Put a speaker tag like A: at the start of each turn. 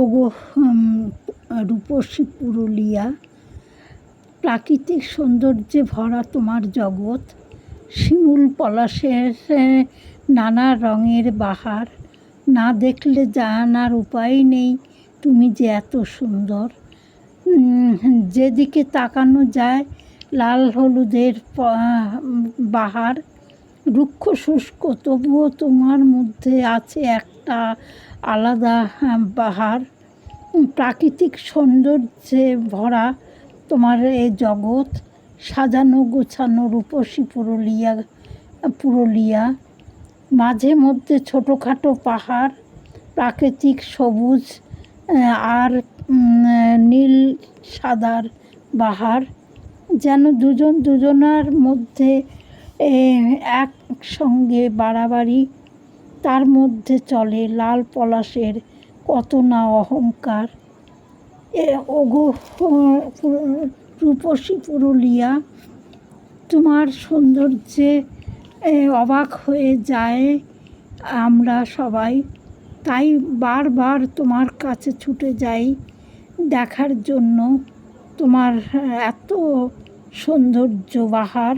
A: ওগো রূপসী পুরুলিয়া, প্রাকৃতিক সৌন্দর্যে ভরা তোমার জগৎ, শিমুল পলাশের নানা রঙের বাহার, না দেখলে জানার উপায় নেই তুমি যে এত সুন্দর। যেদিকে তাকানো যায় লাল হলুদের বাহার, রুক্ষ শুষ্ক, তবুও তোমার মধ্যে আছে একটা আলাদা বাহার। প্রাকৃতিক সৌন্দর্যে ভরা তোমার এ জগৎ, সাজানো গোছানো রূপসী পুরুলিয়া। মাঝে মধ্যে ছোটোখাটো পাহাড়, প্রাকৃতিক সবুজ আর নীল সাদার বাহার, যেন দুজন দুজনার মধ্যে একসঙ্গে বাড়াবাড়ি। তার মধ্যে চলে লাল পলাশের কত না অহংকার। ওগো রূপসী পুরুলিয়া, তোমার সৌন্দর্যে অবাক হয়ে যায় আমরা সবাই, তাই বারবার তোমার কাছে ছুটে যাই দেখার জন্য তোমার এত সৌন্দর্য বাহার।